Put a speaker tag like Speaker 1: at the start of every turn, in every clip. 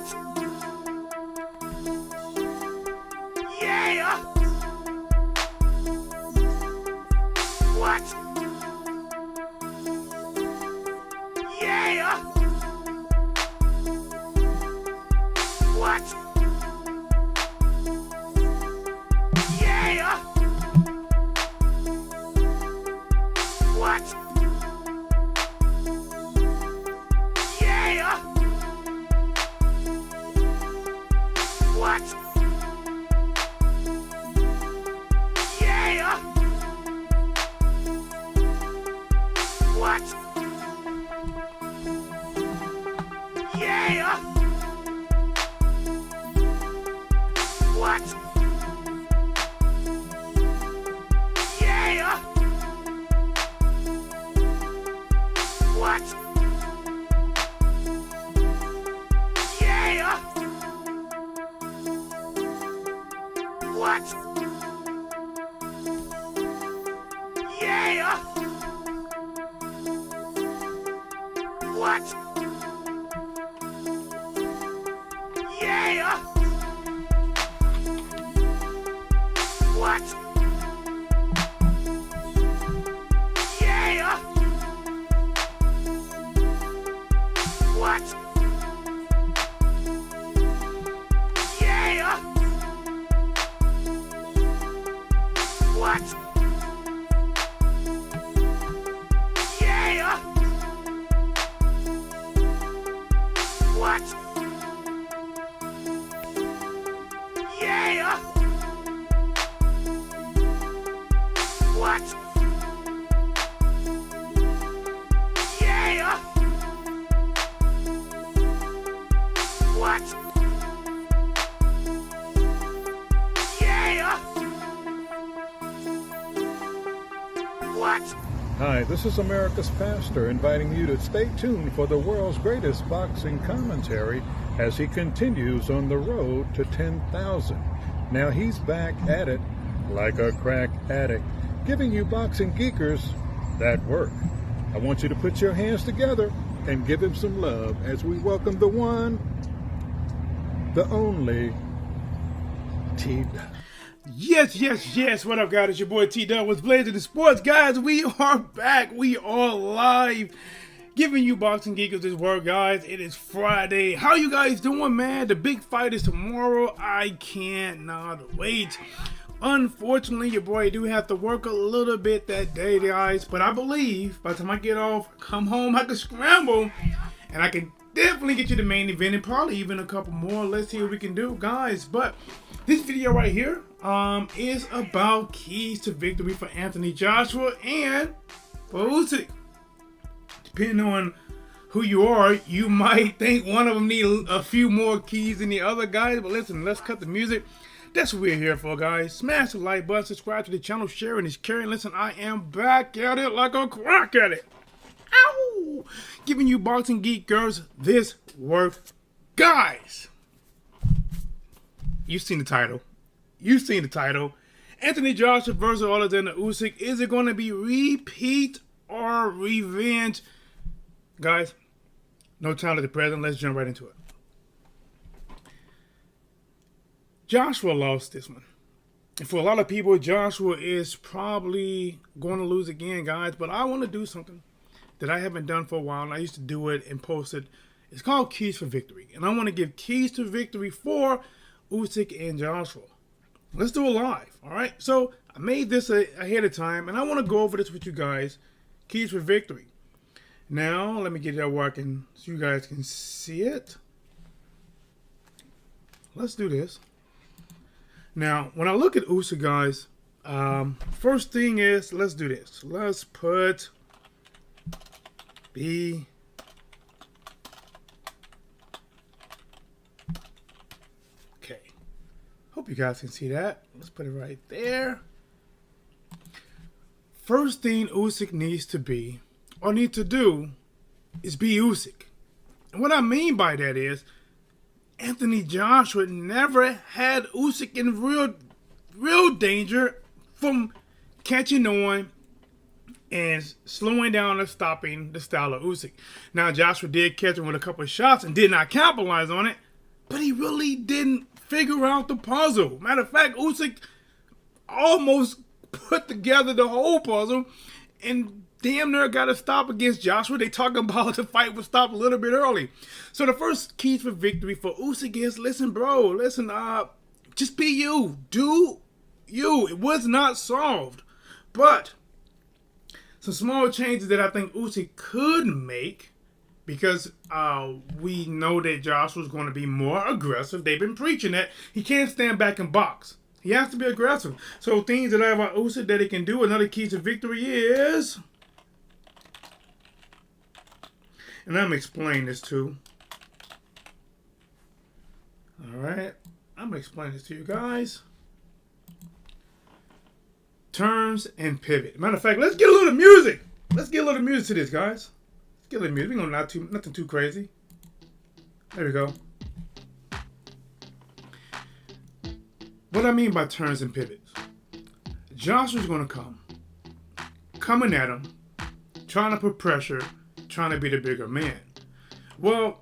Speaker 1: What? Yeah! What? Yeah! What? Yeah! What? Yeah! What? Yeah! What? Yeah! What? Yeah! What? Yeah! What? Yeah! What? Yeah! What? Yeah! What? Yeah! What? Yeah! What? Yeah! What? Yeah! What? Yeah! What?
Speaker 2: Hi, this is America's Pastor inviting you to stay tuned for the world's greatest boxing commentary as he continues on the road to 10,000. Now he's back at it like a crack addict, giving you boxing geekers that work. I want you to put your hands together and give him some love as we welcome the one, the only, TDub.
Speaker 3: Yes. What up, guys? It's your boy TDub. Whatsblazing the sports, guys. We are back. We are live, giving you boxing geekers this work, guys. It is Friday. How you guys doing, man? The big fight is tomorrow. I cannot wait. Unfortunately, your boy do have to work a little bit that day, guys. But I believe by the time I get off, come home, I can scramble, and I can definitely get you the main event and probably even a couple more. Let's see what we can do, guys. But this video right here is about keys to victory for Anthony Joshua and for Usyk. Depending on who you are, you might think one of them need a few more keys than the other, guys. But listen, let's cut the music. That's what we're here for, guys. Smash the like button, subscribe to the channel, sharing is caring. Listen, I am back at it like a crack at it. Ow! Giving you boxing geek girls this work, guys. You've seen the title. Anthony Joshua versus Alexander Usyk. Is it going to be repeat or revenge? Guys, no time at the present. Let's jump right into it. Joshua lost this one. And for a lot of people, Joshua is probably going to lose again, guys. But I want to do something that I haven't done for a while. And I used to do it and post it. It's called Keys for Victory. And I want to give keys to victory for Usyk and Joshua. Let's do it live, all right? So I made this ahead of time, and I want to go over this with you guys. Keys for victory. Now, let me get that working so you guys can see it. Let's do this. Now, when I look at Usyk, guys, first thing is, let's do this. Let's put B. Okay. Hope you guys can see that. Let's put it right there. First thing Usyk needs to be, or need to do, is be Usyk. And what I mean by that is, Anthony Joshua never had Usyk in real danger from catching on and slowing down or stopping the style of Usyk. Now, Joshua did catch him with a couple of shots and did not capitalize on it, but he really didn't figure out the puzzle. Matter of fact, Usyk almost put together the whole puzzle and damn near got a stop against Joshua. They talk about the fight was stopped a little bit early. So the first keys for victory for Usyk is, listen, bro, listen, just be you. Do you. It was not solved. But some small changes that I think Usyk could make, because we know that Joshua's going to be more aggressive. They've been preaching that he can't stand back and box. He has to be aggressive. So things that I have about Usyk that he can do, another key to victory is, and I'm going to explain this too. Alright, I'm going to explain this to you guys. Turns and pivot. Matter of fact, let's get a little music. Let's get a little music to this, guys. Let's get a little music. We're going to nothing too crazy. There we go. What I mean by turns and pivots. Joshua's going to coming at him, trying to put pressure, trying to be the bigger man. Well,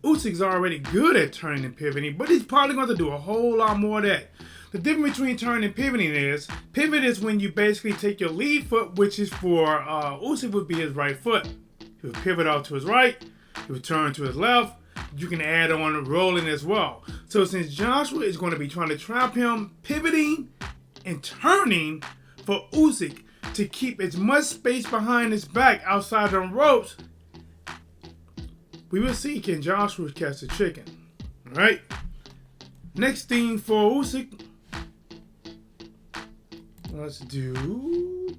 Speaker 3: Usyk's already good at turning and pivoting, but he's probably going to do a whole lot more of that. The difference between turning and pivoting is, pivot is when you basically take your lead foot, which is for Usyk would be his right foot. He would pivot out to his right, he would turn to his left. You can add on rolling as well. So since Joshua is going to be trying to trap him, pivoting and turning for Usyk to keep as much space behind his back outside the ropes, we will see, can Joshua catch the chicken. All right. Next thing for Usyk, let's do.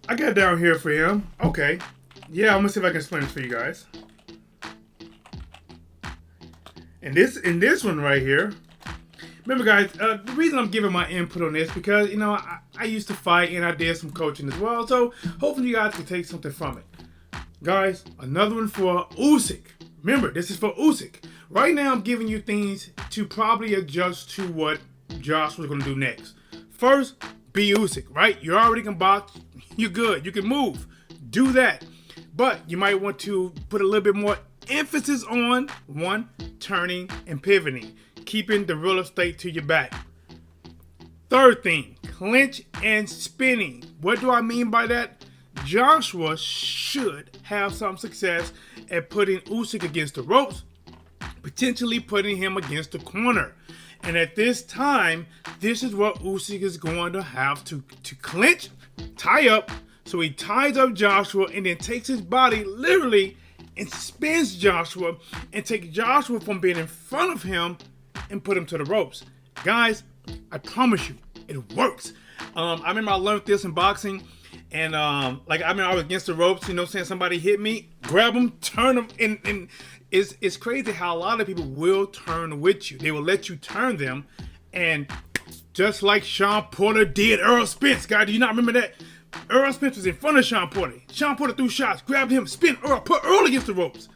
Speaker 3: I got down here for him. Okay. Yeah, I'm gonna see if I can explain this for you guys. And this one right here. Remember, guys, the reason I'm giving my input on this because I used to fight and I did some coaching as well. So hopefully you guys can take something from it. Guys, another one for Usyk. Remember, this is for Usyk. Right now, I'm giving you things to probably adjust to what Joshua's gonna do next. First, be Usyk, right? You already can box. You're good. You can move. Do that. But you might want to put a little bit more emphasis on, one, turning and pivoting, keeping the real estate to your back. Third thing, clinch and spinning. What do I mean by that? Joshua should have some success at putting Usyk against the ropes, potentially putting him against the corner. And at this time, this is what Usyk is going to have to clinch, tie up. So he ties up Joshua and then takes his body literally and spins Joshua and takes Joshua from being in front of him and put him to the ropes. Guys, I promise you, it works. I remember I learned this in boxing, and I remember I was against the ropes, saying somebody hit me, grab them, turn them, and it's crazy how a lot of people will turn with you. They will let you turn them, and just like Sean Porter did Earl Spence, guys, do you not remember that? Earl Spence was in front of Sean Porter. Sean Porter threw shots, grabbed him, spin Earl, put Earl against the ropes.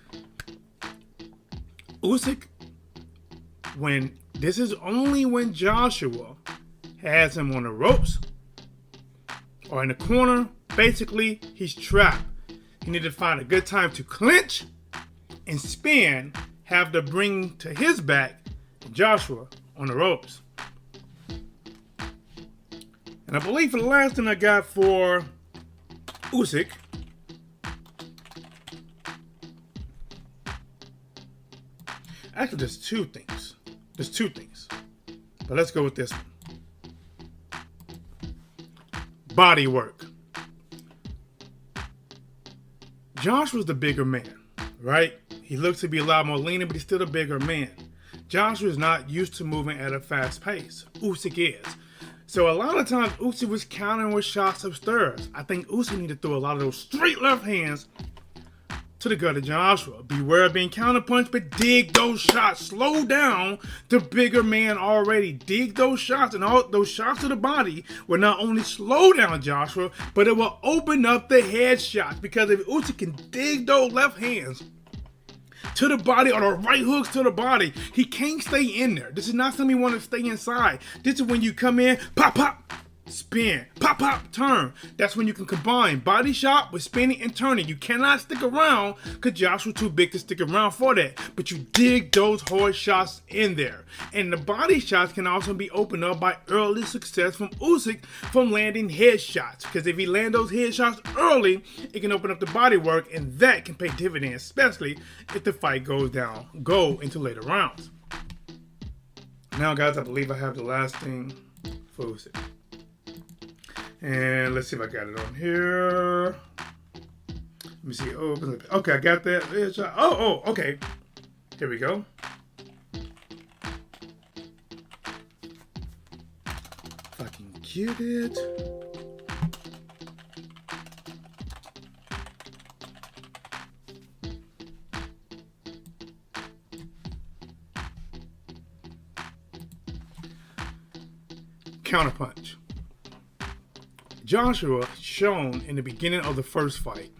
Speaker 3: Usyk, this is only when Joshua has him on the ropes or in the corner. Basically, he's trapped. He needs to find a good time to clinch and spin, have the bring to his back Joshua on the ropes. And I believe for the last thing I got for Usyk, actually there's two things. But let's go with this one. Body work. Josh was the bigger man, right? He looks to be a lot more leaner, but he's still the bigger man. Joshua is not used to moving at a fast pace. Usyk is. So a lot of times Usyk was countering with shots upstairs. I think Usyk needed to throw a lot of those straight left hands to the gut of Joshua. Beware of being counterpunched, but dig those shots. Slow down the bigger man already. Dig those shots, and all those shots to the body will not only slow down Joshua, but it will open up the head shots. Because if Usyk can dig those left hands to the body or the right hooks to the body, he can't stay in there. This is not something you want to stay inside. This is when you come in, pop, pop, spin, pop, pop, turn. That's when you can combine body shot with spinning and turning. You cannot stick around because Joshua too big to stick around for that. But you dig those hard shots in there. And the body shots can also be opened up by early success from Usyk from landing head shots. Because if he land those head shots early, it can open up the body work, and that can pay dividends, especially if the fight go into later rounds. Now, guys, I believe I have the last thing for Usyk. And let's see if I got it on here. Let me see. Okay, I got that. Oh, okay. Here we go. If I can get it. Counterpunch. Joshua shown in the beginning of the first fight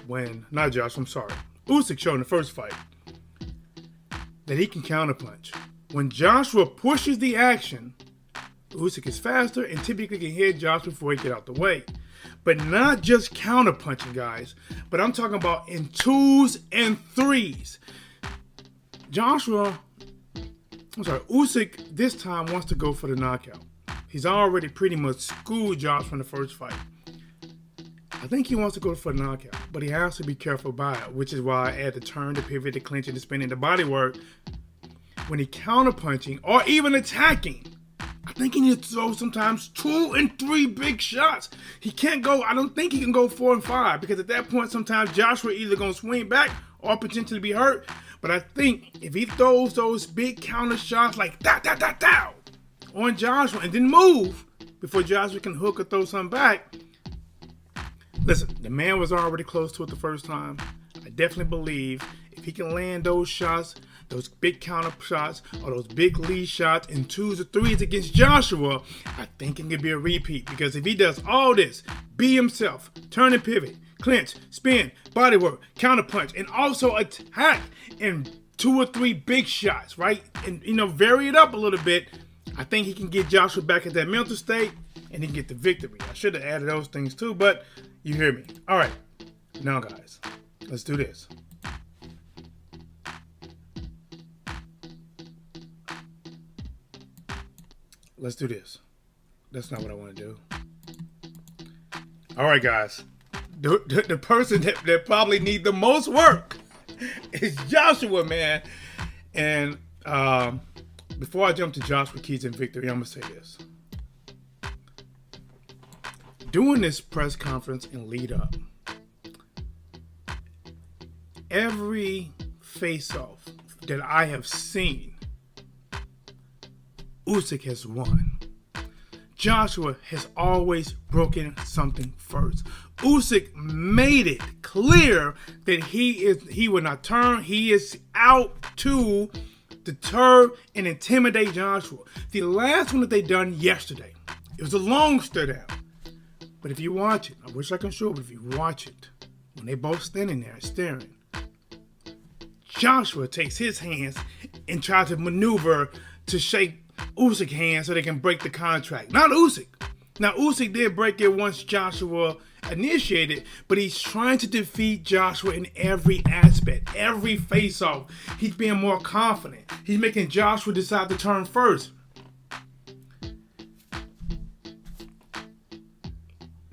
Speaker 3: Usyk showed in the first fight that he can counterpunch. When Joshua pushes the action, Usyk is faster and typically can hit Joshua before he get out the way. But not just counterpunching, guys, but I'm talking about in 2s and 3s. Usyk this time wants to go for the knockout. He's already pretty much schooled Josh from the first fight. I think he wants to go for the knockout, but he has to be careful about it, which is why I add the turn, the pivot, the clinch, and the spinning, the body work. When he counterpunching or even attacking, I think he needs to throw sometimes 2 and 3 big shots. I don't think he can go 4 and 5, because at that point, sometimes Joshua either going to swing back or potentially be hurt. But I think if he throws those big counter shots like that, on Joshua and then move before Joshua can hook or throw something back. Listen, the man was already close to it the first time. I definitely believe if he can land those shots, those big counter shots, or those big lead shots in 2s or 3s against Joshua, I think it can be a repeat. Because if he does all this, be himself, turn and pivot, clinch, spin, body work, counter punch, and also attack in 2 or 3 big shots, right? And, vary it up a little bit. I think he can get Joshua back at that mental state, and he can get the victory. I should have added those things too, but you hear me. All right. Now, guys, let's do this. Let's do this. That's not what I want to do. All right, guys. The person that probably need the most work is Joshua, man. And before I jump to Joshua keys and victory, I'm going to say this. During this press conference and lead up, every face-off that I have seen, Usyk has won. Joshua has always broken something first. Usyk made it clear that he will not turn. He is out to deter and intimidate Joshua. The last one that they done yesterday, it was a long stare down. But if you watch it, I wish I could show it, but if you watch it, when they both standing there staring, Joshua takes his hands and tries to maneuver to shake Usyk's hands so they can break the contract. Not Usyk. Now, Usyk did break it once Joshua initiated, but he's trying to defeat Joshua in every aspect, every face-off. He's being more confident. He's making Joshua decide to turn first.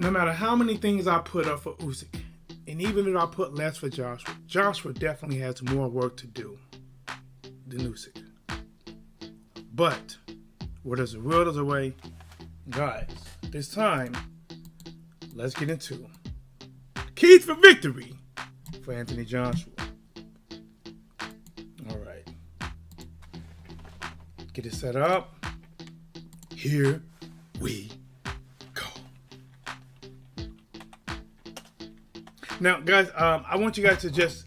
Speaker 3: No matter how many things I put up for Usyk, and even if I put less for Joshua, Joshua definitely has more work to do than Usyk. But where there's a will, there's a way. Guys, this time, let's get into keys for victory for Anthony Joshua. All right. Get it set up. Here we go. Now, guys, I want you guys to just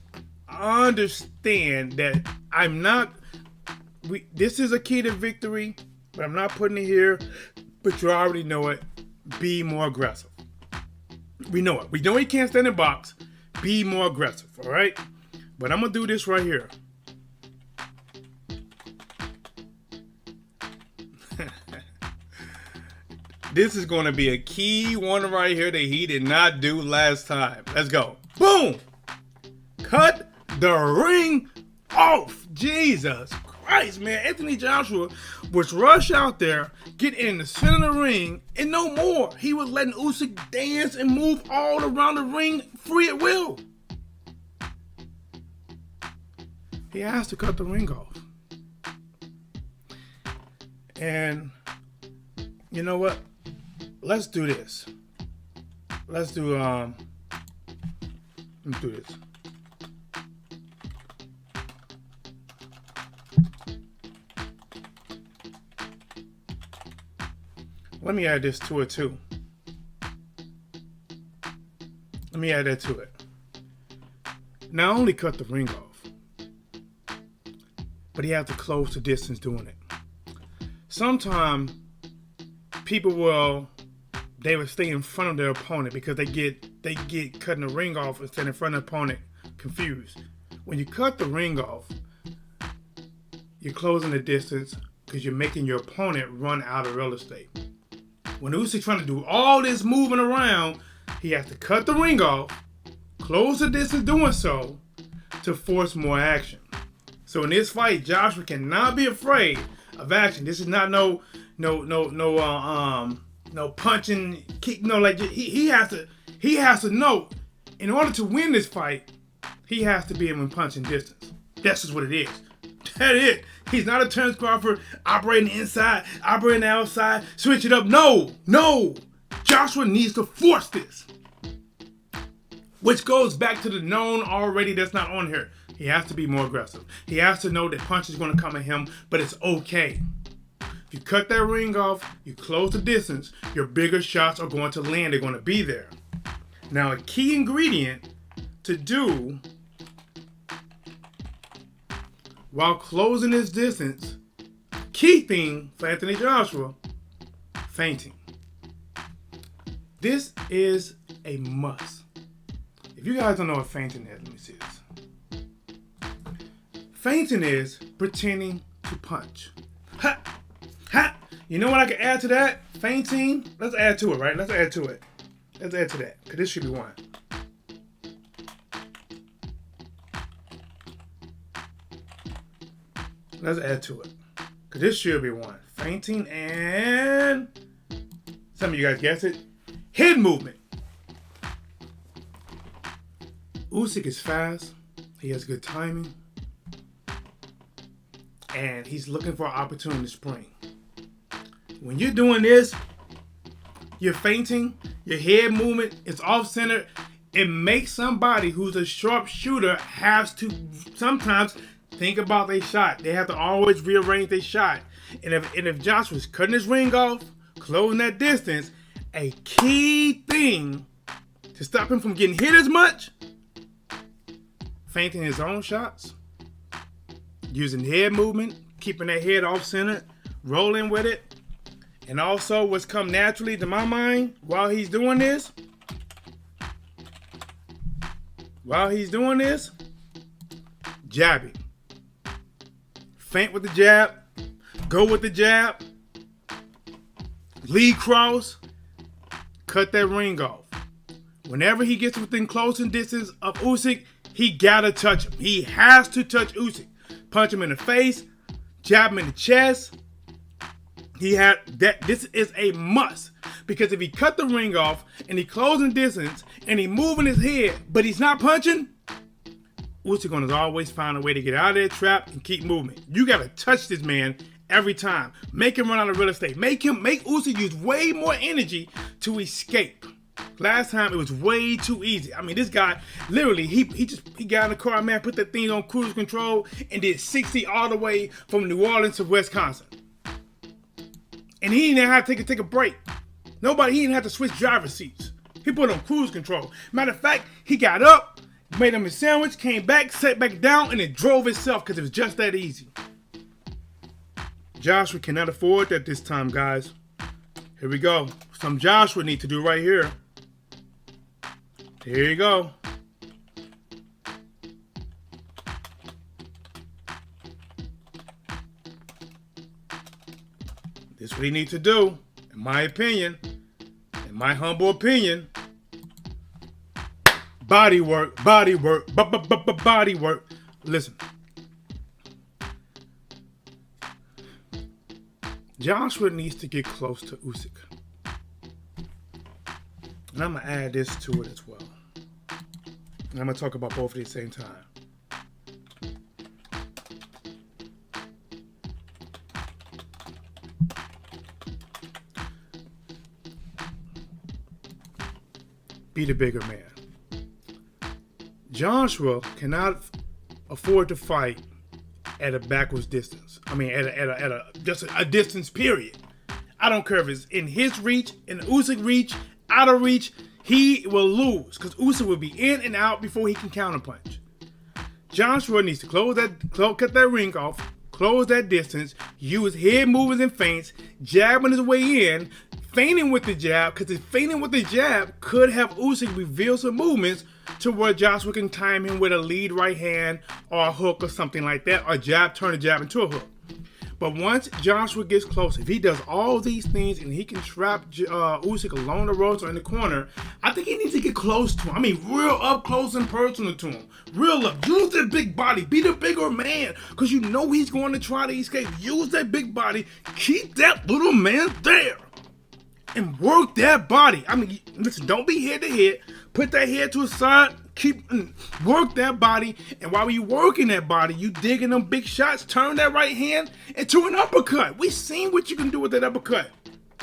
Speaker 3: understand that this is a key to victory, but I'm not putting it here. But you already know it. Be more aggressive. We know it. We know he can't stand in box. Be more aggressive, all right? But I'm going to do this right here. This is going to be a key one right here that he did not do last time. Let's go. Boom! Cut the ring off. Jesus Christ, man. Anthony Joshua was rush out there, get in the center of the ring, and no more. He was letting Usyk dance and move all around the ring free at will. He has to cut the ring off. And you know what? Let's do this. Let's do this. Let me add this to it too. Let me add that to it. Not only cut the ring off, but he has to close the distance doing it. Sometimes people will stay in front of their opponent because they get cutting the ring off and stand in front of the opponent confused. When you cut the ring off, you're closing the distance because you're making your opponent run out of real estate. When Usyk's trying to do all this moving around, he has to cut the ring off, close the distance doing so, to force more action. So in this fight, Joshua cannot be afraid of action. This is not no punching, kick. No, like he has to know. In order to win this fight, he has to be in punching distance. That's just what it is. That is it. He's not a Terrence Crawford operating inside, operating outside, switch it up. No. Joshua needs to force this. Which goes back to the known already that's not on here. He has to be more aggressive. He has to know that punch is going to come at him, but it's okay. If you cut that ring off, you close the distance, your bigger shots are going to land. They're going to be there. Now, a key ingredient to do while closing this distance, key thing for Anthony Joshua, feinting. This is a must. If you guys don't know what feinting is, let me see this. Feinting is pretending to punch. Ha! Ha! You know what I can add to that? Feinting. Let's add to it, right? Let's add to it. Let's add to that, because this should be one. Let's add to it, because this should be one. Feinting and some of you guys guessed it. Head movement. Usyk is fast. He has good timing. And he's looking for an opportunity to spring. When you're doing this, you're feinting, your head movement is off center. It makes somebody who's a sharpshooter has to sometimes think about their shot. They have to always rearrange their shot. And if Josh was cutting his ring off, closing that distance, a key thing to stop him from getting hit as much, feinting his own shots, using head movement, keeping that head off center, rolling with it. And also what's come naturally to my mind while he's doing this, jabbing. Feint with the jab, go with the jab, lead cross, cut that ring off. Whenever he gets within closing distance of Usyk, he gotta touch him. He has to touch Usyk. Punch him in the face, jab him in the chest. This is a must. Because if he cut the ring off and he closing distance and he moving his head, but he's not punching, Usyk gonna always find a way to get out of that trap and keep moving. You gotta touch this man every time. Make him run out of real estate. Make Usyk use way more energy to escape. Last time it was way too easy. I mean, this guy literally he got in the car, man, put that thing on cruise control and did 60 all the way from New Orleans to Wisconsin. And he didn't have to take a break. He didn't have to switch driver seats. He put on cruise control. Matter of fact, he got up, made him a sandwich, came back, sat back down, and it drove itself because it was just that easy. Joshua cannot afford that this time, guys. Here we go. Some Joshua need to do right here. Here you go. This is what he needs to do. in my opinion, in my humble opinion, body work, body work, body work. Listen, Joshua needs to get close to Usyk. And I'm going to add this to it as well. And I'm going to talk about both at the same time. Be the bigger man. Joshua cannot afford to fight at a backwards distance. I mean, just a distance period. I don't care if it's in his reach, in Usyk reach, out of reach. He will lose because Usyk will be in and out before he can counterpunch. Joshua needs to cut that ring off, close that distance, use head movements and feints, jabbing his way in, feinting with the jab, because his feinting with the jab could have Usyk reveal some movements to where Joshua can time him with a lead right hand or a hook or something like that, or jab, turn the jab into a hook. But once Joshua gets close, if he does all these things and he can trap Usyk along the ropes or in the corner, I think he needs to get close to him. I mean, real up close and personal to him. Real up. Use that big body. Be the bigger man, because you know he's going to try to escape. Use that big body. Keep that little man there. And work that body. I mean, listen, don't be head to head. Put that head to a side. Work that body. And while you working that body, you digging them big shots. Turn that right hand into an uppercut. We seen what you can do with that uppercut.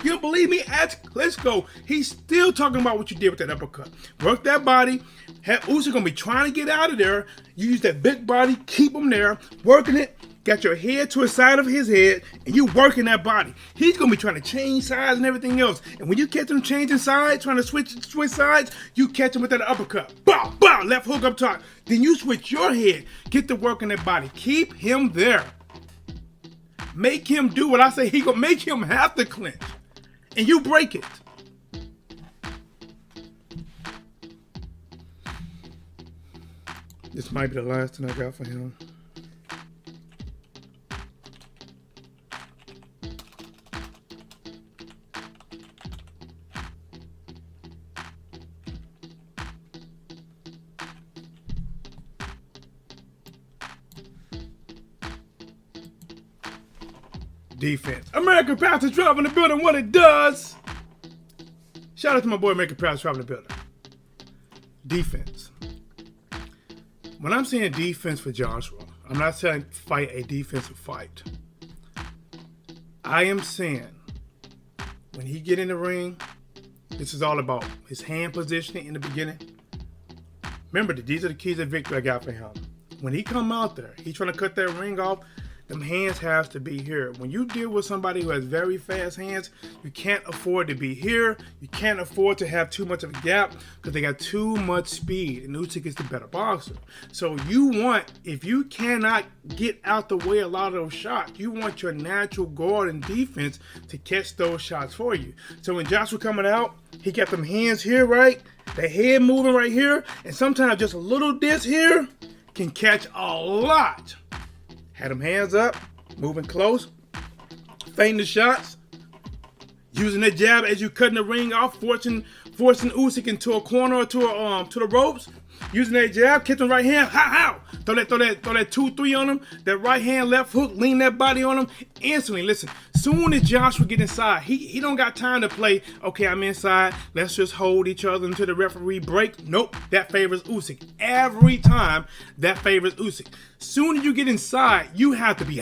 Speaker 3: You don't believe me? Ask Klitschko. He's still talking about what you did with that uppercut. Work that body. Usyk gonna be trying to get out of there. You use that big body. Keep him there. Working it. Got your head to the side of his head, and you working that body. He's gonna be trying to change sides and everything else. And when you catch him changing sides, trying to switch sides, you catch him with that uppercut. Bow, bow, left hook up top. Then you switch your head. Get to work in that body. Keep him there. Make him do what I say. He gonna make him have to clinch, and you break it. This might be the last thing I got for him. Defense. American Pastor Trump in the building, what it does. Shout out to my boy American Pastor Trump in the building. Defense. When I'm saying defense for Joshua, I'm not saying fight a defensive fight. I am saying when he get in the ring, this is all about his hand positioning in the beginning. Remember, these are the keys of victory I got for him. When he come out there, he's trying to cut that ring off. Them hands have to be here. When you deal with somebody who has very fast hands, you can't afford to be here. You can't afford to have too much of a gap because they got too much speed. And Usyk is the better boxer. So you want, if you cannot get out the way a lot of those shots, you want your natural guard and defense to catch those shots for you. So when Joshua coming out, he got them hands here, right? The head moving right here. And sometimes just a little disc here can catch a lot. Had them hands up, moving close, feinting the shots, using that jab as you cutting the ring off, forcing Usyk into a corner or to the ropes. Using that jab, catch him right hand, how? Throw that 2-3 on him. That right hand, left hook, lean that body on him. Instantly, listen. Soon as Joshua get inside, he don't got time to play. Okay, I'm inside. Let's just hold each other until the referee break. Nope, that favors Usyk. Every time, that favors Usyk. Soon as you get inside, you have to be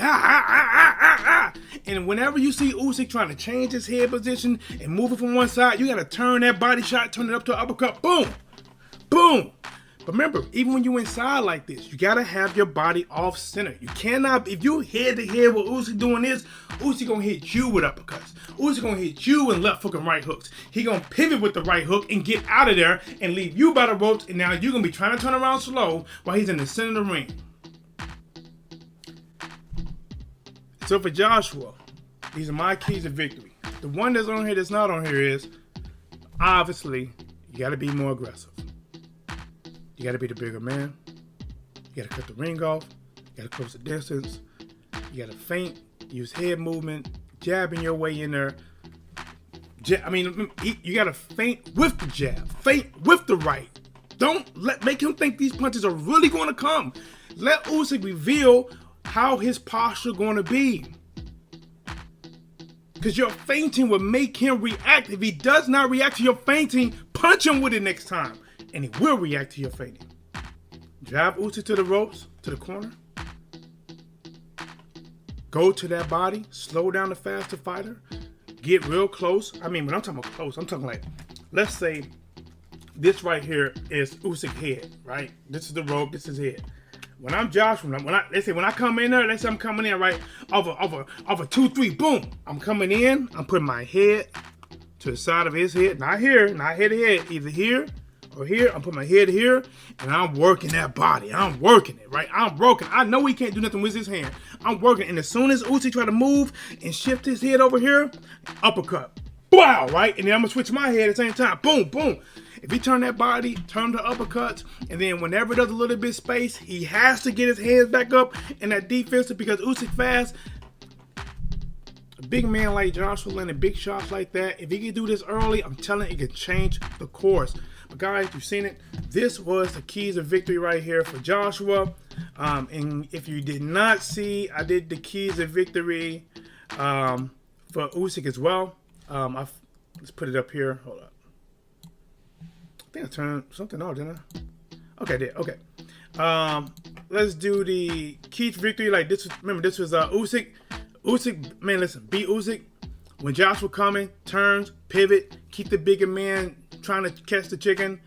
Speaker 3: And whenever you see Usyk trying to change his head position and move it from one side, you got to turn that body shot, turn it up to an uppercut. Boom, boom. But remember, even when you inside like this, you gotta have your body off center. You cannot, if you head to head with Usyk doing this, Usyk gonna hit you with uppercuts. Usyk gonna hit you in left hook and right hooks. He gonna pivot with the right hook and get out of there and leave you by the ropes. And now you're gonna be trying to turn around slow while he's in the center of the ring. So for Joshua, these are my keys to victory. The one that's on here that's not on here is, obviously, you gotta be more aggressive. You got to be the bigger man. You got to cut the ring off. You got to close the distance. You got to feint, use head movement, jabbing your way in there, You gotta feint with the jab, feint with the right. Don't make him think these punches are really going to come. Let Usyk reveal how his posture going to be. Because your feinting will make him react. If he does not react to your feinting, punch him with it next time, and he will react to your feinting. Drive Usyk to the ropes, to the corner. Go to that body. Slow down the faster fighter. Get real close. I mean, when I'm talking about close, I'm talking like, let's say this right here is Usyk's head, right? This is the rope. This is head. When I'm Joshua, when I come in there, let's say I'm coming in right of a 2-3, boom. I'm coming in. I'm putting my head to the side of his head, not here, not head to head, either here or here. I'm putting my head here, and I'm working that body. I'm working it, right? I'm working. I know he can't do nothing with his hand. I'm working, and as soon as Usyk try to move and shift his head over here, uppercut, wow, right? And then I'm gonna switch my head at the same time, boom, boom. If he turn that body, turn the uppercuts, and then whenever there's a little bit of space, he has to get his hands back up in that defensive because Usyk fast. A big man like Joshua landing big shots like that, if he can do this early, I'm telling you, it can change the course. But guys, you've seen it. This was the keys of victory right here for Joshua. And if you did not see, I did the keys of victory for Usyk as well. Let's put it up here. Hold up. I think I turned something on, didn't I? Okay, I did. Okay. Let's do the key to victory. Like this. Remember, this was Usyk. Usyk, man, listen. Beat Usyk when Joshua coming, turns, pivot, keep the bigger man trying to catch the chicken.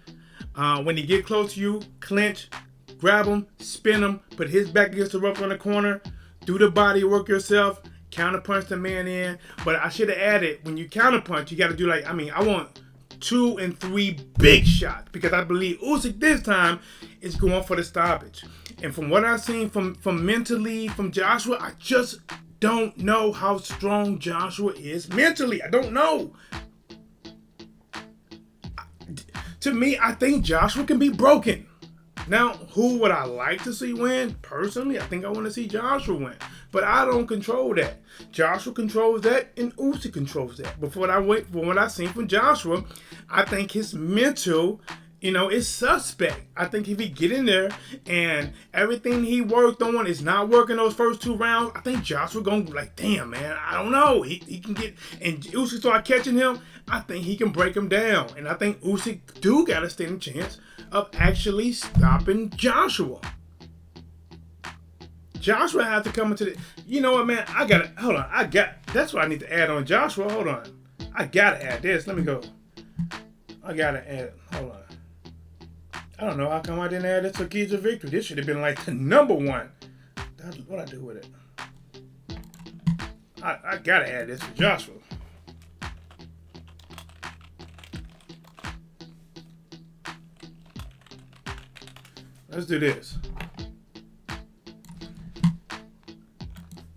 Speaker 3: When he get close to you, clinch, grab him, spin him, put his back against the rope on the corner, do the body work yourself, counter punch the man in. But I should have added, when you counter punch, you got to do like, I want 2 and 3 big shots because I believe Usyk this time is going for the stoppage. And from what I've seen from mentally from Joshua, I just don't know how strong Joshua is mentally. I don't know. To me, I think Joshua can be broken. Now, who would I like to see win? Personally, I think I want to see Joshua win. But I don't control that. Joshua controls that and Usyk controls that. But from what I've seen from Joshua, I think his mental, is suspect. I think if he get in there and everything he worked on is not working those first 2 rounds, I think Joshua gonna be like, damn, man, I don't know. He can get, and Usyk start catching him, I think he can break him down. And I think Usyk do got a standing chance of actually stopping Joshua. Joshua has to come into the, you know what, man, that's what I need to add on Joshua. Hold on. I gotta add this. Let me go. I gotta add, hold on. I don't know how come I didn't add this to Keys of Victory. This should have been like the number 1. What I do with it? I gotta add this to Joshua. Let's do this.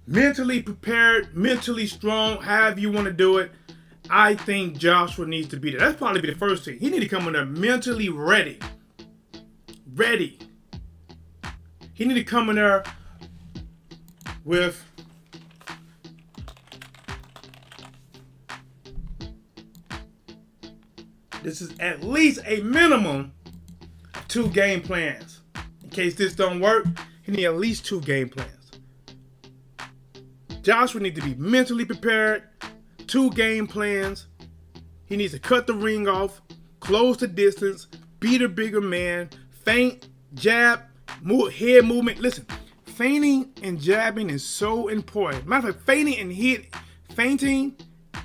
Speaker 3: Mentally prepared, mentally strong, however you want to do it. I think Joshua needs to be there. That's probably be the first thing. He need to come in there mentally ready. Ready. He need to come in there with this is at least a minimum of 2 game plans. In case this don't work, he need at least 2 game plans. Joshua needs to be mentally prepared, 2 game plans. He needs to cut the ring off, close the distance, beat a bigger man, feint, jab, head movement. Listen, feinting and jabbing is so important. Matter of fact, feinting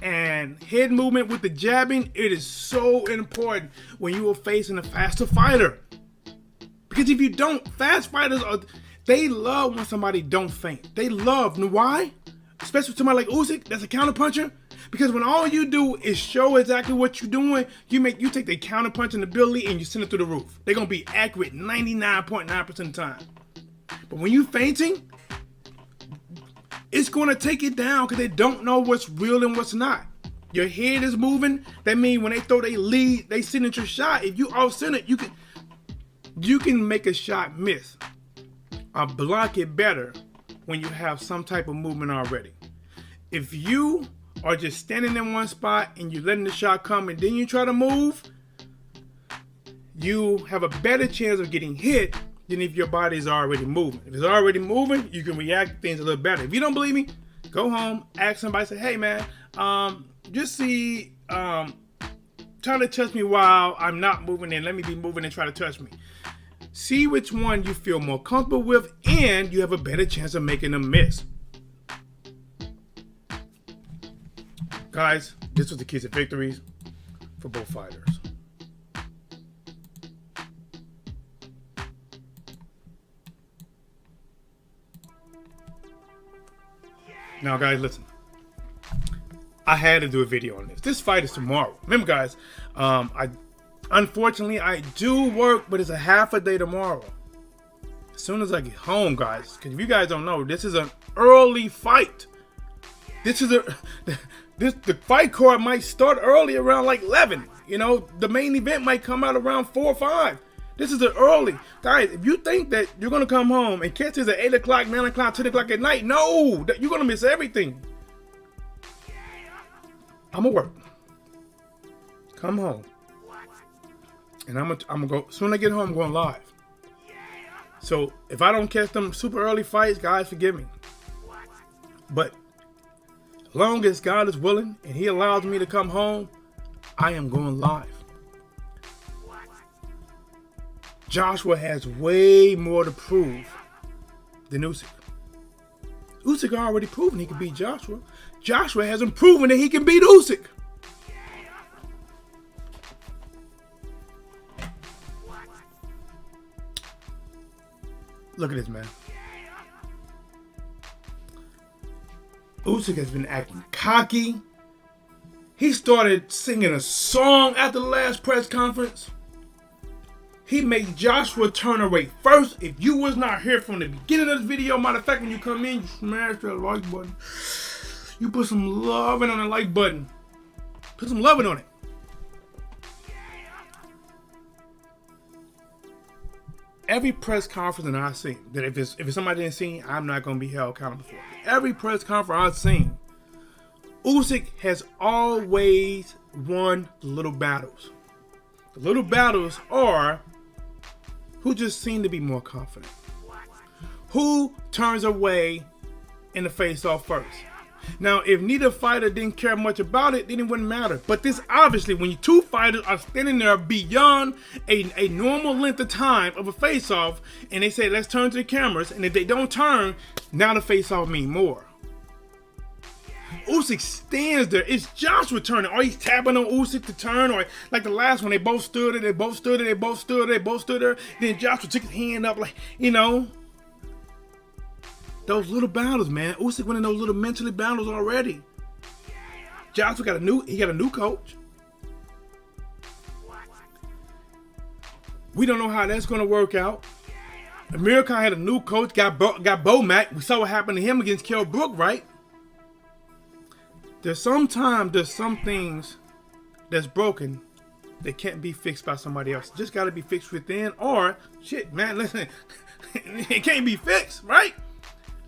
Speaker 3: and head movement with the jabbing, it is so important when you are facing a faster fighter. Because if you don't, fast fighters they love when somebody don't feint. They love. Know why? Especially somebody like Usyk, that's a counter puncher. Because when all you do is show exactly what you're doing, you take the counter punching ability and you send it through the roof. They're gonna be accurate 99.9% of the time. But when you feinting, it's gonna take it down because they don't know what's real and what's not. Your head is moving. That means when they throw their lead, they signature shot. If you off center, you can make a shot miss or block it better when you have some type of movement already. If you or just standing in one spot and you letting the shot come and then you try to move, you have a better chance of getting hit than if your body is already moving. If it's already moving, you can react to things a little better. If you don't believe me, go home, ask somebody, say, hey man, just see, try to touch me while I'm not moving and let me be moving and try to touch me. See which one you feel more comfortable with and you have a better chance of making a miss. Guys, this was the keys to victories for both fighters. Now, guys, listen. I had to do a video on this. This fight is tomorrow. Remember, guys, unfortunately, I do work, but it's a half a day tomorrow. As soon as I get home, guys, because if you guys don't know, this is an early fight. The fight card might start early around like 11. You know, the main event might come out around 4 or 5. This is an early. Guys, if you think that you're going to come home and catch this at 8 o'clock, 9 o'clock, 10 o'clock at night, no, you're going to miss everything. I'm going to work. Come home. And I'm going to go, as soon as I get home, I'm going live. So if I don't catch them super early fights, guys, forgive me. But as long as God is willing and he allows me to come home, I am going live. Joshua has way more to prove than Usyk. Usyk already proven he can beat Joshua. Joshua hasn't proven that he can beat Usyk. Look at this, man. Usyk has been acting cocky. He started singing a song after the last press conference. He made Joshua turn away first. If you was not here from the beginning of this video, matter of fact, when you come in, you smash that like button. You put some loving on the like button. Put some loving on it. Every press conference that I've seen, that if it's somebody didn't see, I'm not going to be held accountable for. Every press conference I've seen, Usyk has always won the little battles. The little battles are who just seem to be more confident. Who turns away in the face-off first. Now, if neither fighter didn't care much about it, then it wouldn't matter. But this obviously, when you two fighters are standing there beyond a normal length of time of a face-off, and they say, let's turn to the cameras, and if they don't turn, now the face-off means more. Usyk stands there. It's Joshua turning. Or he's tapping on Usyk to turn. Or like the last one, they both stood there, they both stood there, they both stood there, they both stood there. Then Joshua took his hand up like, you know. Those little battles, man. Usyk winning those little mentally battles already. Joshua got a new coach. We don't know how that's going to work out. Amir Khan had a new coach, got Bomac. We saw what happened to him against Kell Brook, right? There's some things that's broken that can't be fixed by somebody else. Just got to be fixed within, or shit, man, listen, it can't be fixed, right?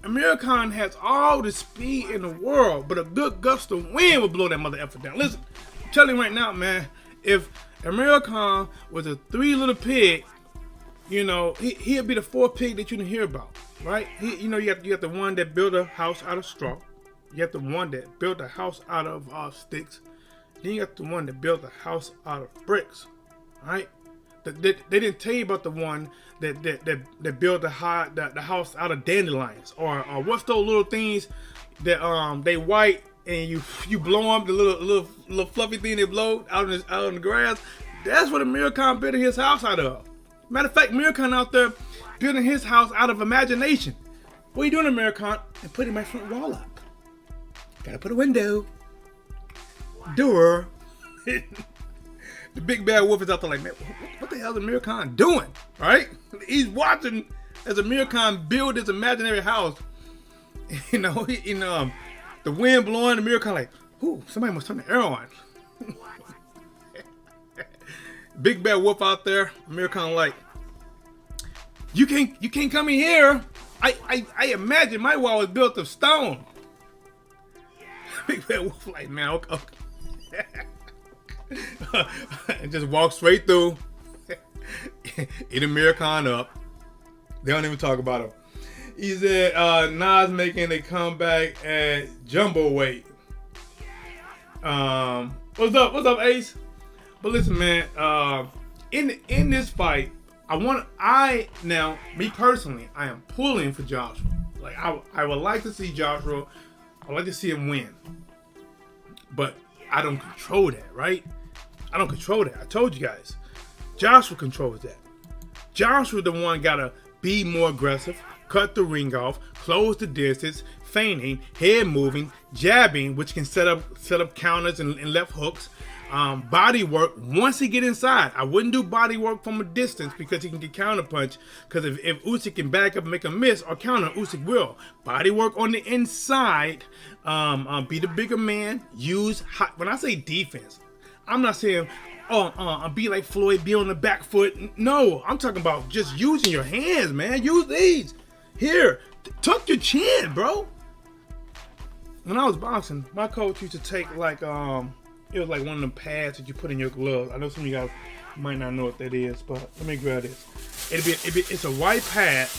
Speaker 3: Amir Khan has all the speed in the world, but a good gust of wind will blow that mother effer down. Listen, I'm telling you right now, man, if Amir Khan was a 3 little pig, you know, he'd be the 4th pig that you didn't hear about, right? You got the one that built a house out of straw. You got the one that built a house out of sticks. Then you got the one that built a house out of bricks, right? They didn't tell you about the one that built the house out of dandelions, or what's those little things that they white and you blow up the little fluffy thing they blow out in the grass. That's what Amir Khan built his house out of. Matter of fact, Amir Khan out there building his house out of imagination. What are you doing, Amir Khan? And putting my front wall up. Gotta put a window, door. The big bad wolf is out there like, man, what the hell is Amir Khan doing? Right? He's watching as Amir Khan build this imaginary house. You know, the wind blowing. Amir Khan like, ooh, somebody must turn the air on. Big bad wolf out there. Amir Khan like, you can't come in here. I imagine my wall was built of stone. Big Bad Wolf like, man, okay. And just walk straight through. Eat Americon up. They don't even talk about him. He said Nas making a comeback at jumbo weight. What's up, Ace? But listen, man, in this fight, me personally, I am pulling for Joshua. Like I would like to see Joshua. I would like to see him win. But I don't control that, right? I don't control that. I told you guys. Joshua controls that. Joshua the one gotta be more aggressive, cut the ring off, close the distance, feigning, head moving, jabbing, which can set up counters and left hooks. Body work once he get inside. I wouldn't do body work from a distance because he can get counterpunch. Because if Usyk can back up and make a miss or counter, Usyk will. Body work on the inside. Be the bigger man. Use hot. When I say defense, I'm not saying be like Floyd, be on the back foot. No, I'm talking about just using your hands, man. Use these. Here, tuck your chin, bro. When I was boxing, my coach used to take like it was like one of them pads that you put in your gloves. I know some of you guys might not know what that is, but let me grab this. It's a white pad,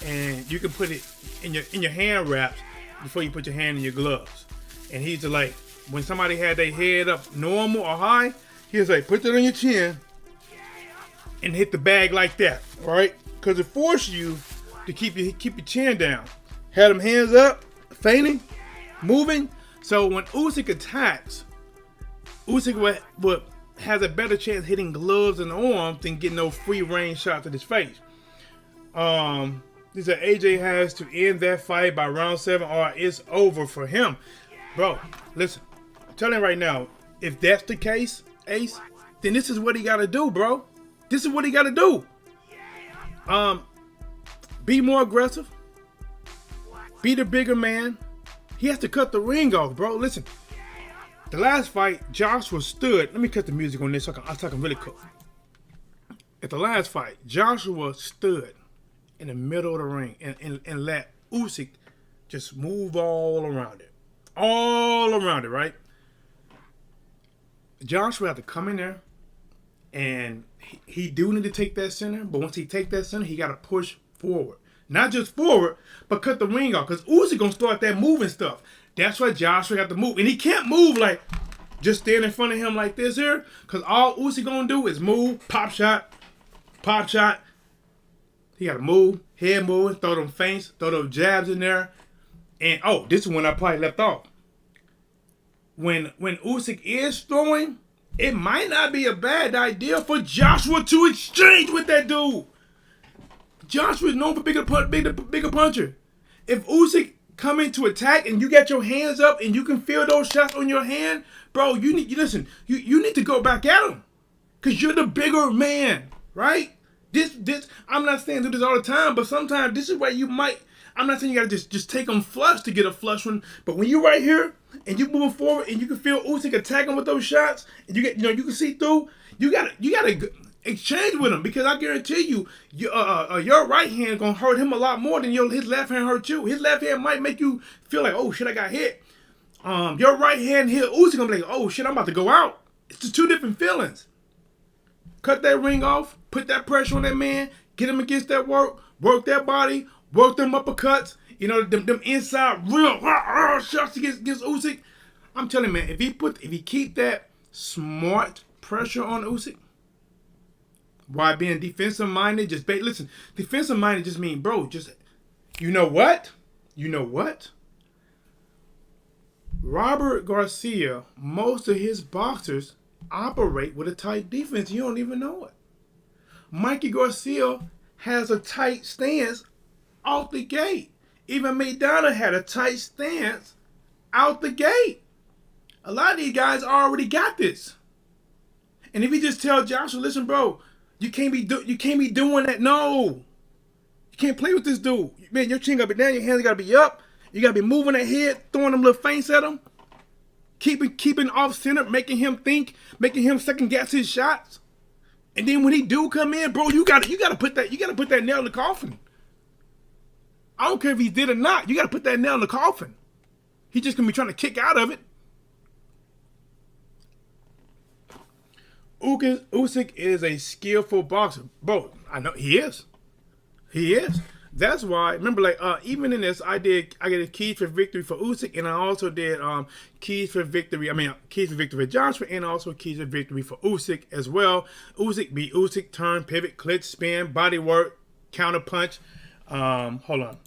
Speaker 3: and you can put it in your hand wraps before you put your hand in your gloves. And he's like, when somebody had their head up normal or high, he was like, put that on your chin and hit the bag like that, all right? Because it forces you to keep your chin down. Had them hands up, feigning, moving. So when Usyk attacks, Usyk has a better chance hitting gloves and arms than getting those free range shots at his face. He said AJ has to end that fight by round 7 or it's over for him. Bro, listen, I'm telling you right now, if that's the case, Ace, then this is what he got to do, bro. This is what he got to do. Be more aggressive. Be the bigger man. He has to cut the ring off, bro. Listen. The last fight, Joshua stood. Let me cut the music on this so I'm talking really quick. At the last fight, Joshua stood in the middle of the ring and let Usyk just move all around it. All around it, right? Joshua had to come in there, and he do need to take that center, but once he take that center, he got to push forward. Not just forward, but cut the ring off, because Usyk going to start that moving stuff. That's why Joshua got to move. And he can't move like just stand in front of him like this here. Because all Usyk going to do is move, pop shot. He got to move, head moving, throw them feints, throw those jabs in there. And, this is when I probably left off. When Usyk is throwing, it might not be a bad idea for Joshua to exchange with that dude. Joshua is known for bigger puncher. If Usyk come in to attack and you got your hands up and you can feel those shots on your hand, bro, you need to go back at him. Because you're the bigger man, right? This I'm not saying do this all the time, but sometimes this is where you might, I'm not saying you gotta just take them flush to get a flush one, but when you're right here and you moving forward and you can feel Usyk attacking with those shots and you can see through, you gotta exchange with him, because I guarantee you, your right hand gonna hurt him a lot more than his left hand hurt you. His left hand might make you feel like, oh shit, I got hit. Your right hand hit Usyk, gonna be like, oh shit, I'm about to go out. It's just two different feelings. Cut that ring off, put that pressure on that man, get him against that work that body, work them uppercuts. Them inside real shots against Usyk. I'm telling you, man, if he keep that smart pressure on Usyk, why being defensive minded, listen, defensive minded just mean, bro, just, you know what? Robert Garcia, most of his boxers operate with a tight defense. You don't even know it. Mikey Garcia has a tight stance out the gate. Even Maidana had a tight stance out the gate. A lot of these guys already got this. And if you just tell Joshua, listen, bro, you can't be doing that. No, you can't play with this dude. Man, your chin gotta be down, your hands gotta be up. You gotta be moving that head, throwing them little feints at him, keeping off center, making him think, making him second guess his shots. And then when he do come in, bro, you gotta put that nail in the coffin. I don't care if he did or not. You gotta put that nail in the coffin. He's just gonna be trying to kick out of it. Usyk is a skillful boxer, bro. I know he is. He is. That's why. Remember, like even in this, I get a keys for victory for Usyk, and I also did keys for victory. I mean, keys for victory for Joshua, and also keys for victory for Usyk as well. Usyk beat Usyk, turn, pivot, clinch, spin, body work, counter punch. Hold on.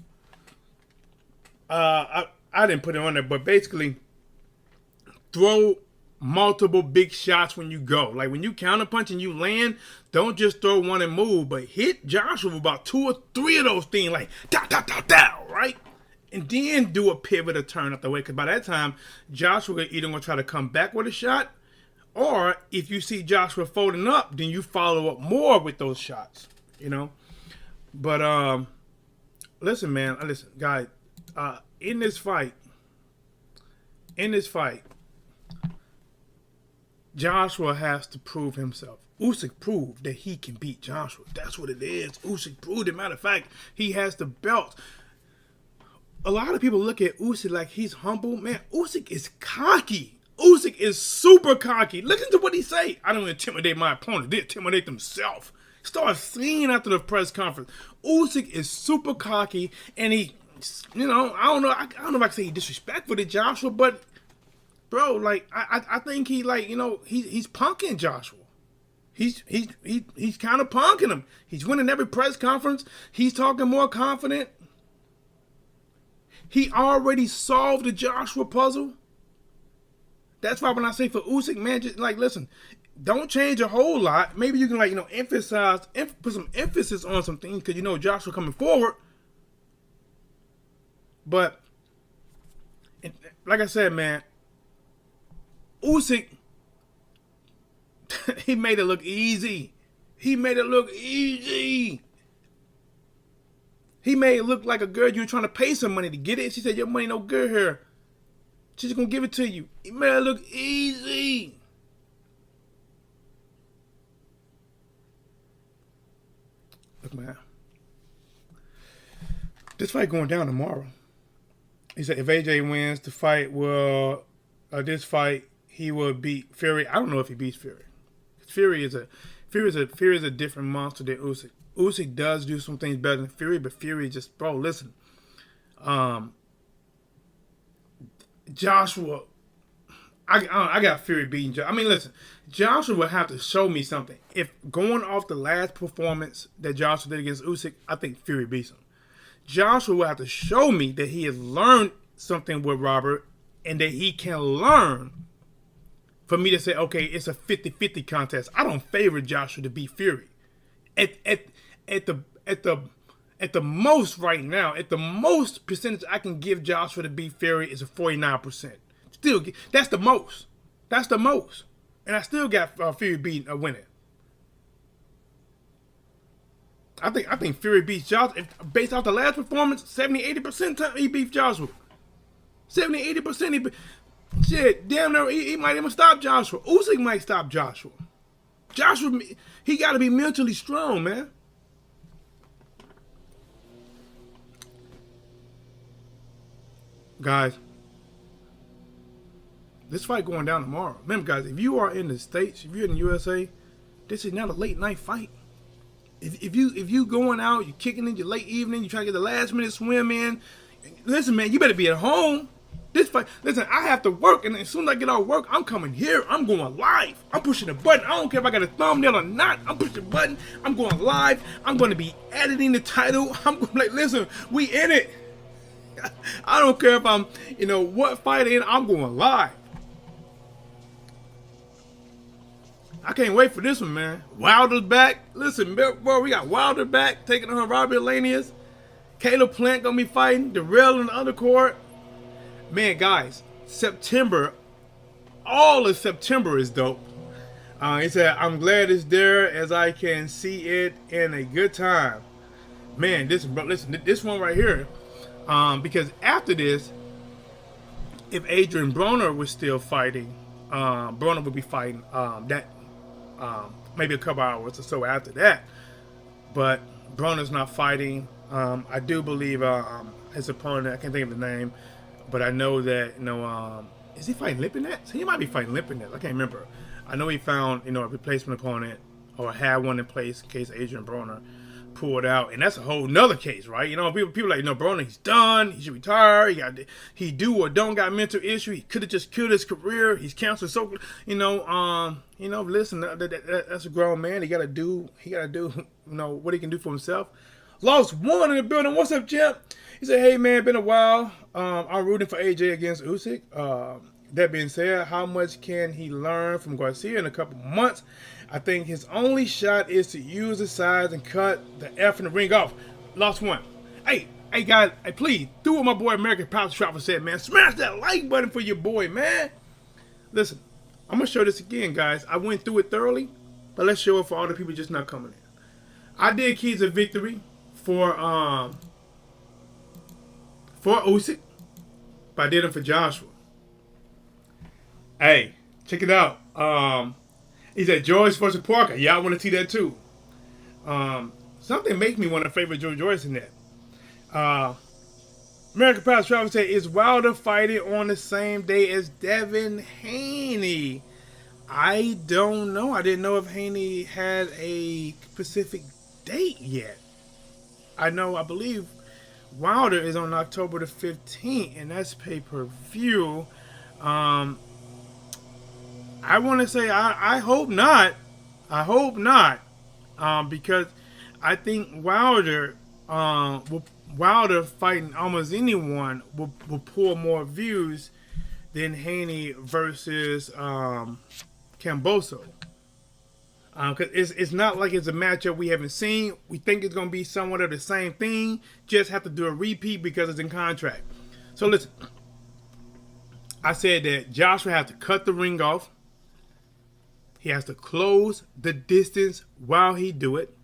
Speaker 3: I didn't put it on there, but basically, throw multiple big shots when you go. Like when you counter punch and you land, don't just throw one and move, but hit Joshua with about 2 or 3 of those things, like down, right? And then do a pivot or turn up the way, because by that time, Joshua either going to try to come back with a shot, or if you see Joshua folding up, then you follow up more with those shots, you know? But, listen, man, listen, guys, in this fight, Joshua has to prove himself. Usyk proved that he can beat Joshua. That's what it is. Usyk proved it. Matter of fact, he has the belt. A lot of people look at Usyk like he's humble. Man, Usyk is cocky. Usyk is super cocky. Listen to what he say. I don't intimidate my opponent. They intimidate themselves. Start singing after the press conference. Usyk is super cocky, and he, you know, I don't know if I can say he's disrespectful to Joshua, but bro, like I think he, like, you know, he's punking Joshua. He's kind of punking him. He's winning every press conference. He's talking more confident. He already solved the Joshua puzzle. That's why when I say for Usyk, man, just like, listen, don't change a whole lot. Maybe you can, like, you know, put some emphasis on some things, because you know Joshua coming forward. But like I said, man, Usyk, he made it look easy. He made it look easy. He made it look like a girl you were trying to pay some money to get it. She said, your money no good here. She's just going to give it to you. He made it look easy. Look, man. This fight going down tomorrow. He said if AJ wins the fight, this fight, he will beat Fury. I don't know if he beats Fury. Fury is a different monster than Usyk. Usyk does do some things better than Fury, but Fury just, bro, listen. Joshua, I got Fury beating Joshua. I mean, listen, Joshua would have to show me something. If going off the last performance that Joshua did against Usyk, I think Fury beats him. Joshua will have to show me that he has learned something with Robert, and that he can learn for me to say, okay, it's a 50-50 contest. I don't favor Joshua to beat Fury. At the most right now, at the most percentage I can give Joshua to beat Fury is a 49%. Still, that's the most. That's the most. And I still got Fury beating winning. I think Fury beats Joshua. Based off the last performance, 70-80% he beats Joshua. 70-80% shit, damn near he might even stop Joshua. Usyk might stop Joshua. Joshua, he got to be mentally strong, man. Guys, this fight going down tomorrow. Remember, guys, if you are in the States, if you're in the USA, this is not a late night fight. If you going out, you're kicking in your late evening, you trying to get the last minute swim in. Listen, man, you better be at home. This fight, listen, I have to work, and as soon as I get off work, I'm coming here. I'm going live. I'm pushing the button. I don't care if I got a thumbnail or not. I'm pushing the button. I'm going live. I'm going to be editing the title. I'm going to be like, listen, we in it. I don't care if I'm, you know, what fight in. I'm going live. I can't wait for this one, man. Wilder's back. Listen, bro, we got Wilder back, taking on Robert Lanius. Caleb Plant going to be fighting Darrell in the undercard. Man, guys, September, all of September is dope. He said, I'm glad it's there as I can see it in a good time. Man, this one right here, because after this, if Adrian Broner was still fighting, Broner would be fighting maybe a couple hours or so after that. But Broner's not fighting. I do believe his opponent, I can't think of the name, but I know that is he fighting Lipinets? He might be fighting Lipinets. I can't remember. I know he found a replacement opponent or had one in place in case Adrian Broner pulled out, and that's a whole nother case, right? People like Broner, he's done. He should retire. He do or don't got mental issue. He could have just killed his career. He's canceled. So listen, that's a grown man. He got to do what he can do for himself. Lost one in the building. What's up, champ? He said, hey, man, been a while. I'm rooting for AJ against Usyk. That being said, how much can he learn from Garcia in a couple months? I think his only shot is to use the size and cut the F in the ring off. Lost one. Hey, guys, please, do what my boy American Power Travel said, man. Smash that like button for your boy, man. Listen, I'm going to show this again, guys. I went through it thoroughly, but let's show it for all the people just not coming in. I did keys of victory for Usyk, but I did them for Joshua. Hey, check it out. He said George versus Parker. Yeah, I want to see that too. Something makes me want to favor Joe Joyce in that. American Power Travel said, is Wilder fighting on the same day as Devin Haney? I don't know. I didn't know if Haney had a specific date yet. I believe Wilder is on October the 15th, and that's pay-per-view. I want to say I hope not. I hope not, because I think Wilder fighting almost anyone will pull more views than Haney versus Camboso. Because it's not like it's a matchup we haven't seen. We think it's going to be somewhat of the same thing. Just have to do a repeat because it's in contract. So listen, I said that Joshua has to cut the ring off. He has to close the distance while he do it.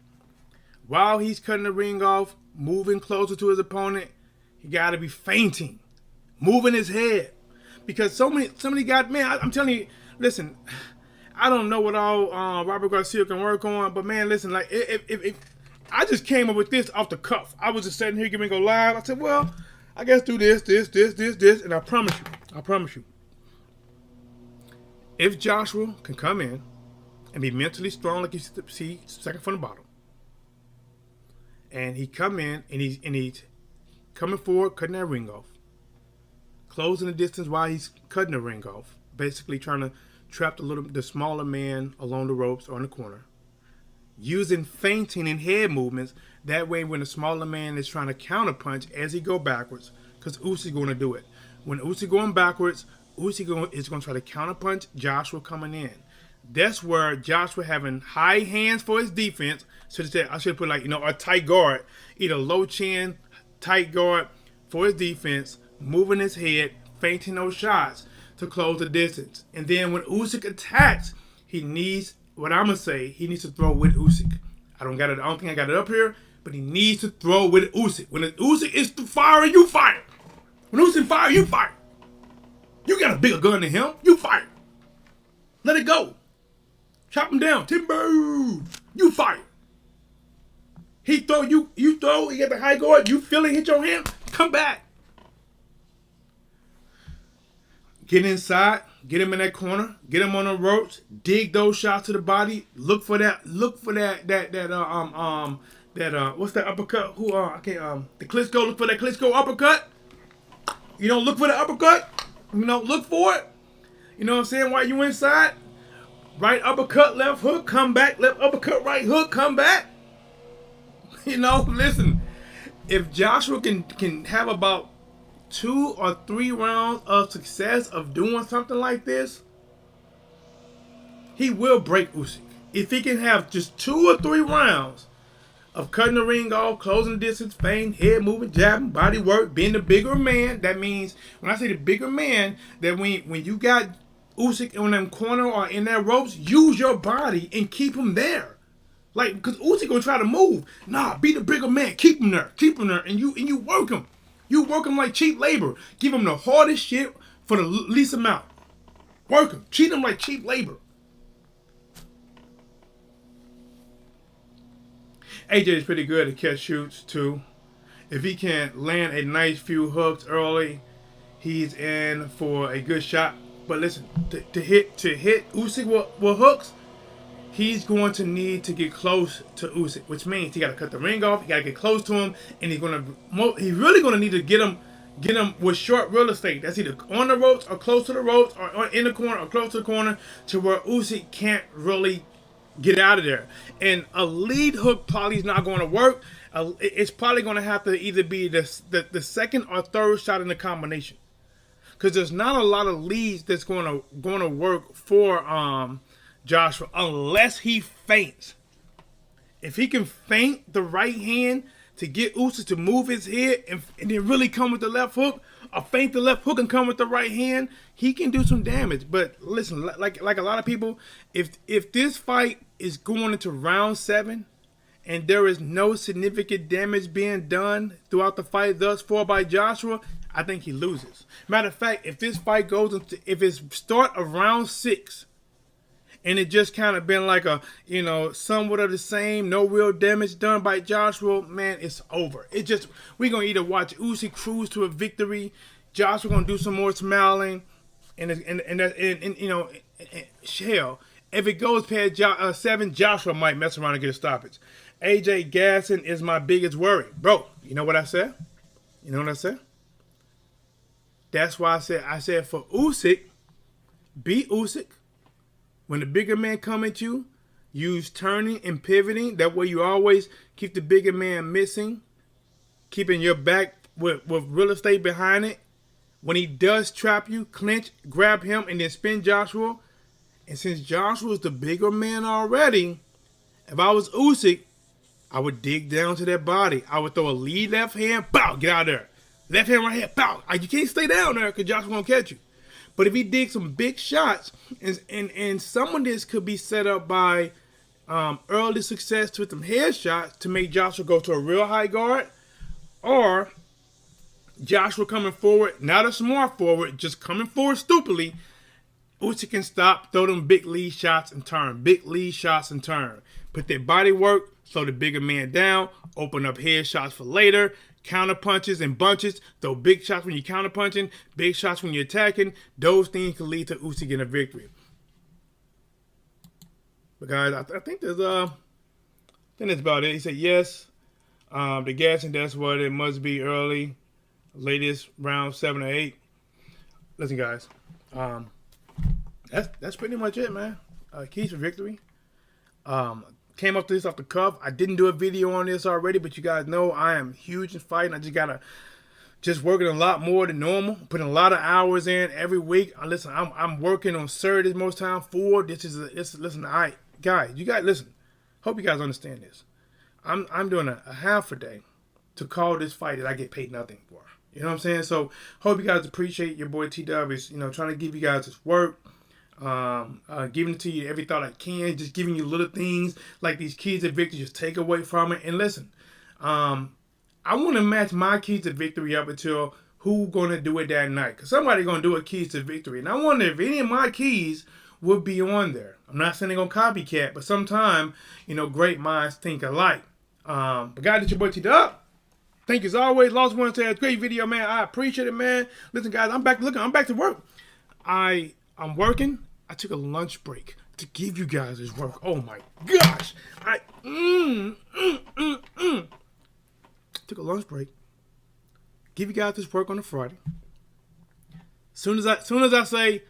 Speaker 3: While he's cutting the ring off, moving closer to his opponent, he got to be feinting, moving his head. Because so many guys, man, I'm telling you, listen, I don't know what all Robert Garcia can work on, but man, listen, like if I just came up with this off the cuff. I was just sitting here giving go live. I said, well, I guess do this, and I promise you, if Joshua can come in and be mentally strong, like you see second from the bottom, and he come in and he's coming forward, cutting that ring off, closing the distance while he's cutting the ring off, basically trying to trap the smaller man along the ropes or in the corner, using feinting and head movements. That way, when the smaller man is trying to counterpunch as he go backwards, because Usyk going to do it. When Usyk going backwards, Usyk is going to try to counterpunch Joshua coming in. That's where Joshua having high hands for his defense. So I should put a tight guard, either low chin, tight guard for his defense, moving his head, feinting those shots to close the distance. And then when Usyk attacks, he needs to throw with Usyk. I don't think I got it up here, but he needs to throw with Usyk. When Usyk is firing, you fire. When Usyk fire, you fire. You got a bigger gun than him, you fire. Let it go. Chop him down. Timber. You fire. He throw, you throw, he get the high guard, you feel it hit your hand, come back. Get inside, get him in that corner, get him on the ropes, dig those shots to the body, look for that what's that uppercut? The Klitschko, look for that Klitschko uppercut. Look for the uppercut. Look for it. You know what I'm saying? While you inside, right uppercut, left hook, come back, left uppercut, right hook, come back. Listen, if Joshua can have about 2 or 3 rounds of success of doing something like this, he will break Usyk. If he can have just 2 or 3 rounds of cutting the ring off, closing the distance, feint, head moving, jabbing, body work, being the bigger man, that means, when I say the bigger man, that when you got Usyk on them corner or in that ropes, use your body and keep him there. Because Usyk gonna try to move. Nah, be the bigger man. Keep him there, and you work him. You work him like cheap labor. Give him the hardest shit for the least amount. Work him. Treat him like cheap labor. AJ is pretty good at catch shoots too. If he can land a nice few hooks early, He's in for a good shot. But listen, to hit Usyk with hooks, he's going to need to get close to Usyk, which means he got to cut the ring off. He got to get close to him, and he's really going to need to get him with short real estate. That's either on the ropes or close to the ropes, or in the corner or close to the corner, to where Usyk can't really get out of there. And a lead hook probably is not going to work. It's probably going to have to either be the second or third shot in the combination, because there's not a lot of leads that's going to work for Joshua unless he feints. If he can feint the right hand to get Usyk to move his head and then really come with the left hook, or feint the left hook and come with the right hand, he can do some damage. But listen, like a lot of people, if this fight is going into round 7 and there is no significant damage being done throughout the fight thus far by Joshua, I think he loses. Matter of fact, if this fight goes into, if it's start of round 6 and it just kind of been like a, somewhat of the same, no real damage done by Joshua, man, it's over. We're going to either watch Usyk cruise to a victory, Joshua going to do some more smiling, and hell, if it goes past 7, Joshua might mess around and get a stoppage. AJ Gasson is my biggest worry. Bro, you know what I said? That's why I said for Usyk, beat Usyk. When the bigger man come at you, use turning and pivoting. That way you always keep the bigger man missing, keeping your back with real estate behind it. When he does trap you, clinch, grab him, and then spin Joshua. And since Joshua's the bigger man already, if I was Usyk, I would dig down to that body. I would throw a lead left hand, bow, get out of there. Left hand, right hand, bow. You can't stay down there because Joshua won't catch you. But if he digs some big shots, and some of this could be set up by early success with some headshots to make Joshua go to a real high guard, or Joshua coming forward, not a smart forward, just coming forward stupidly, Usyk can stop, throw them big lead shots and turn. Put their body work, slow the bigger man down, open up headshots for later, counter punches and bunches, throw big shots when you're counter punching, big shots when you're attacking. Those things can lead to Usyk getting a victory. But guys, I think that's about it. He said yes. The gassing, that's what it must be early, latest round 7 or 8. Listen, guys, that's pretty much it, man. Keys for victory. Came up to this off the cuff. I didn't do a video on this already, but you guys know I am huge in fighting. I just working a lot more than normal, putting a lot of hours in every week. Listen, I'm working on Saturdays most time. Listen, guys, you guys listen. Hope you guys understand this. I'm doing a half a day to call this fight that I get paid nothing for. You know what I'm saying? So hope you guys appreciate your boy TDub is trying to give you guys this work. Giving it to you every thought I can, just giving you little things like these keys to victory, just take away from it. And listen, I want to match my keys to victory up until who's going to do it that night, because somebody's going to do a keys to victory, and I wonder if any of my keys would be on there. I'm not saying they're going to copycat, but sometimes great minds think alike. But guys, it's your boy TDub. Thank you as always. Lost One says, great video, man. I appreciate it, man. Listen, guys, I'm back to work. I'm working. I took a lunch break to give you guys this work. Oh my gosh. Took a lunch break. Give you guys this work on a Friday. Soon as I say,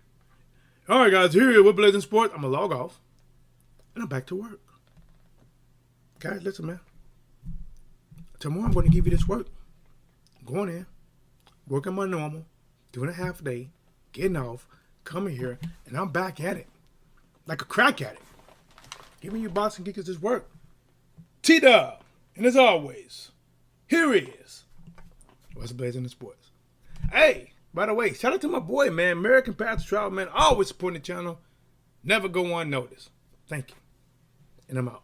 Speaker 3: all right guys, here we're Blazing Sports, I'm gonna log off. And I'm back to work. Guys, listen, man. Tomorrow I'm gonna give you this work. I'm going in, working my normal, doing a half day, getting off, coming here, and I'm back at it. Like a crack at it. Giving you boxing geekers this work. TDub. And as always, here he is. Whatsblazing the sports. Hey, by the way, shout out to my boy, man. American Path to Travel, man. Always supporting the channel. Never go unnoticed. Thank you. And I'm out.